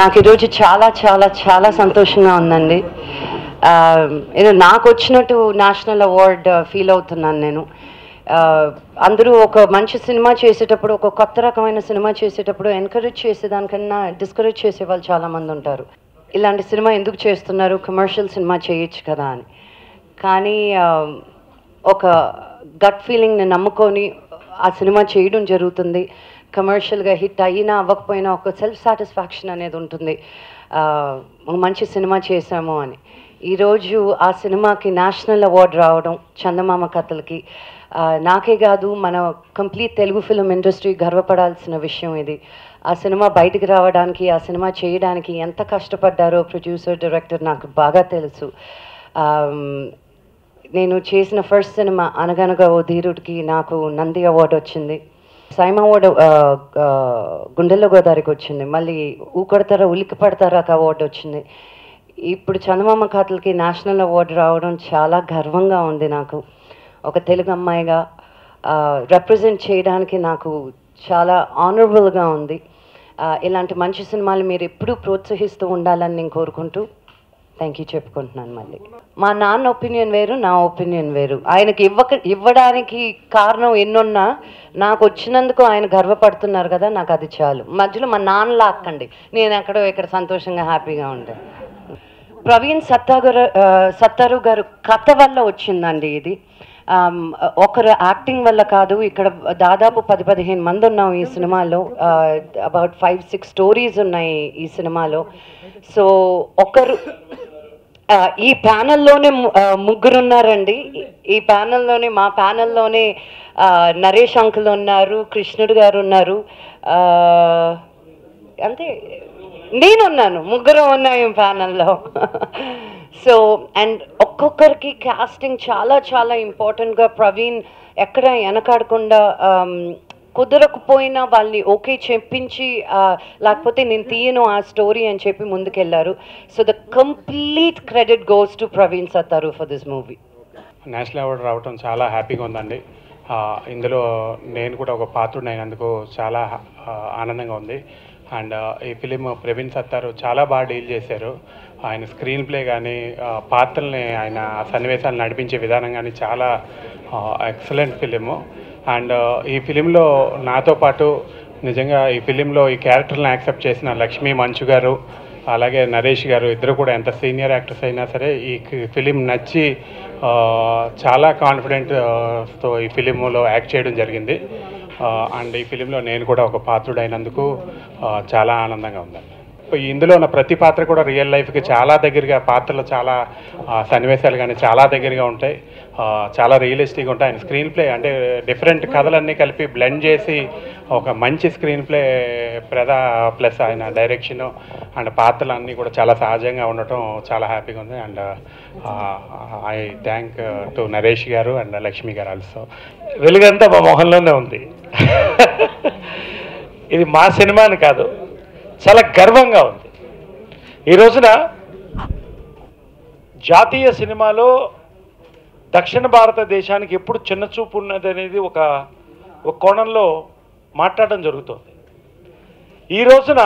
నాకు ఈరోజు చాలా చాలా చాలా సంతోషంగా ఉందండి. నాకు వచ్చినట్టు నేషనల్ అవార్డ్ ఫీల్ అవుతున్నాను నేను. అందరూ ఒక మంచి సినిమా చేసేటప్పుడు, ఒక కొత్త రకమైన సినిమా చేసేటప్పుడు ఎంకరేజ్ చేసేదానికన్నా డిస్కరేజ్ చేసే వాళ్ళు చాలామంది ఉంటారు. ఇలాంటి సినిమా ఎందుకు చేస్తున్నారు, కమర్షియల్ సినిమా చేయొచ్చు కదా అని. కానీ ఒక గట్ ఫీలింగ్ని నమ్ముకొని ఆ సినిమా చేయడం జరుగుతుంది. కమర్షియల్గా హిట్ అయినా అవ్వకపోయినా ఒక సెల్ఫ్ సాటిస్ఫాక్షన్ అనేది ఉంటుంది, మంచి సినిమా చేశాము అని. ఈరోజు ఆ సినిమాకి నేషనల్ అవార్డు రావడం, చందమామ కథలకి, నాకే కాదు మన కంప్లీట్ తెలుగు ఫిలిం ఇండస్ట్రీ గర్వపడాల్సిన విషయం ఇది. ఆ సినిమా బయటికి రావడానికి, ఆ సినిమా చేయడానికి ఎంత కష్టపడ్డారో ప్రొడ్యూసర్, డైరెక్టర్ నాకు బాగా తెలుసు. నేను చేసిన ఫస్ట్ సినిమా అనగనగా ఓ ధీరుడికి నాకు నంది అవార్డు వచ్చింది. సైమ అవార్డు గుండెల్లో గోదావరికి వచ్చింది. మళ్ళీ ఊకొడతారా ఉలిక్కి పడతారాక అవార్డు వచ్చింది. ఇప్పుడు చందమామ కథలకి నేషనల్ అవార్డు రావడం చాలా గర్వంగా ఉంది నాకు. ఒక తెలుగు అమ్మాయిగా రిప్రజెంట్ చేయడానికి నాకు చాలా ఆనరబుల్గా ఉంది. ఇలాంటి మంచి సినిమాలు మీరు ఎప్పుడూ ప్రోత్సహిస్తూ ఉండాలని నేను కోరుకుంటూ థ్యాంక్ యూ చెప్పుకుంటున్నాను. మళ్ళీ మా నాన్న ఒపీనియన్ వేరు, నా ఒపీనియన్ వేరు. ఆయనకి ఇవ్వడానికి కారణం ఎన్నున్నా నాకు వచ్చినందుకు ఆయన గర్వపడుతున్నారు కదా, నాకు అది చాలు. మధ్యలో మా నాన్న లాక్కండి, నేను ఎక్కడో ఇక్కడ సంతోషంగా హ్యాపీగా ఉంటాను. ప్రవీణ్ సత్తారు గారు కథ వల్ల వచ్చిందండి ఇది. ఒకరు యాక్టింగ్ వల్ల కాదు. ఇక్కడ దాదాపు 10-15 మంది ఉన్నాం ఈ సినిమాలో. అబౌట్ 5-6 స్టోరీస్ ఉన్నాయి ఈ సినిమాలో. సో ఒకరు ఈ ప్యానెల్లోనే ముగ్గురు ఉన్నారండి. ఈ ప్యానెల్లోనే, మా ప్యానెల్లోనే నరేష్ అంకుల్ ఉన్నారు, కృష్ణుడు గారు ఉన్నారు, అంతే నేనున్నాను, ముగ్గురు ఉన్నాయి ఈ ప్యానెల్లో. సో అండ్ ఒక్కొక్కరికి కాస్టింగ్ చాలా చాలా ఇంపార్టెంట్గా ప్రవీణ్ ఎక్కడ వెనకాడకుండా కుదరకపోయినా వాళ్ళని ఓకే చెప్పించి, లేకపోతే నేను తీయను ఆ స్టోరీ అని చెప్పి ముందుకెళ్ళారు. So the complete credit goes to Praveen Sattaru for this movie. National award రావడం చాలా హ్యాపీగా ఉందండి. ఇందులో నేను కూడా ఒక పాత్రుడు అయినందుకు చాలా ఆనందంగా ఉంది. అండ్ ఈ ఫిలిం ప్రవీణ్ సత్తారు చాలా బాగా డీల్ చేశారు. ఆయన స్క్రీన్ ప్లే కానీ, పాత్రల్ని, ఆయన సన్నివేశాలు నడిపించే విధానం కానీ చాలా ఎక్సలెంట్ ఫిలిము. అండ్ ఈ ఫిలింలో నాతో పాటు నిజంగా ఈ ఫిలింలో ఈ క్యారెక్టర్ని యాక్సెప్ట్ చేసిన లక్ష్మీ మంచు గారు, అలాగే నరేష్ గారు, ఇద్దరు కూడా ఎంత సీనియర్ యాక్టర్స్ అయినా సరే ఈ ఫిలిం నచ్చి చాలా కాన్ఫిడెంట్తో ఈ ఫిలింలో యాక్ట్ చేయడం జరిగింది. అండ్ ఈ ఫిలింలో నేను కూడా ఒక పాత్రుడు అయినందుకు చాలా ఆనందంగా ఉందండి. ఇందులో ఉన్న ప్రతి పాత్ర కూడా రియల్ లైఫ్కి చాలా దగ్గరగా, పాత్రలు చాలా సన్నివేశాలు కానీ చాలా దగ్గరగా ఉంటాయి, చాలా రియలిస్టిక్గా ఉంటాయి. ఆయన స్క్రీన్ ప్లే అంటే డిఫరెంట్ కథలన్నీ కలిపి బ్లెండ్ చేసి ఒక మంచి స్క్రీన్ ప్లే ప్లస్ ఆయన డైరెక్షను అండ్ పాత్రలు అన్నీ కూడా చాలా సహజంగా ఉండటం చాలా హ్యాపీగా ఉంది. And I thank to Naresh గారు అండ్ లక్ష్మి గారు ఆల్సో. వెలుగంతా మా మొహంలోనే ఉంది. ఇది మా సినిమాని కాదు, చాలా గర్వంగా ఉంది. ఈ రోజున జాతీయ సినిమాలో దక్షిణ భారతదేశానికి ఎప్పుడు చిన్న చూపు ఉన్నది అనేది ఒక కోణంలో మాట్లాడడం జరుగుతుంది. ఈ రోజున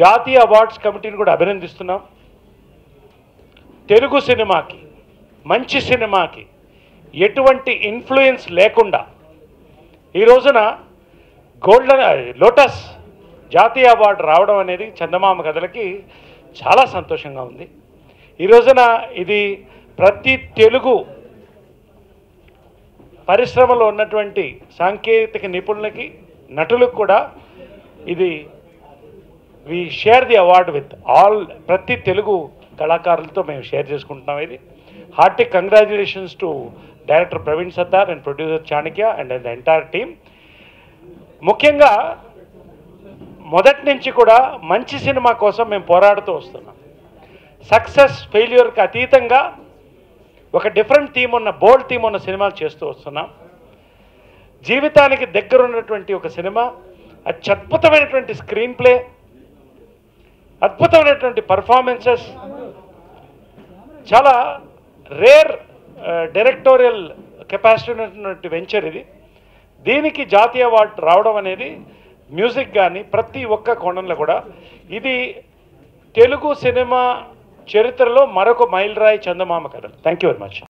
జాతీయ అవార్డ్స్ కమిటీని కూడా అభినందిస్తున్నాం. తెలుగు సినిమాకి, మంచి సినిమాకి ఎటువంటి ఇన్ఫ్లుయెన్స్ లేకుండా ఈ రోజున గోల్డెన్ లోటస్ జాతీయ అవార్డు రావడం అనేది చందమామ కథలకి చాలా సంతోషంగా ఉంది. ఈ రోజున ఇది ప్రతి తెలుగు పరిశ్రమలో ఉన్నటువంటి సాంకేతిక నిపుణులకి, నటులకు కూడా ఇది we share the award with all, ప్రతి తెలుగు కళాకారులతో మేము షేర్ చేసుకుంటున్నాం. ఇది hearty congratulations to director Praveen Sattaru and producer Chanakya and the entire team. ముఖ్యంగా మొదటి నుంచి కూడా మంచి సినిమా కోసం మేము పోరాడుతూ వస్తున్నాం. సక్సెస్ ఫెయిల్యూర్కి అతీతంగా ఒక డిఫరెంట్ థీమ్ ఉన్న, బోల్డ్ థీమ్ ఉన్న సినిమాలు చేస్తూ వస్తున్నాం. జీవితానికి దగ్గర ఉన్నటువంటి ఒక సినిమా, అత్యద్భుతమైనటువంటి స్క్రీన్ ప్లే, అద్భుతమైనటువంటి పర్ఫార్మెన్సెస్, చాలా రేర్ డైరెక్టోరియల్ కెపాసిటీ ఉన్నటువంటి వెంచర్ ఇది. దీనికి జాతీయ అవార్డు రావడం అనేది మ్యూజిక్ కానీ ప్రతి ఒక్క కోణంలో కూడా ఇది తెలుగు సినిమా చరిత్రలో మరొక మైలురాయి చందమామ కథ. Thank you very much.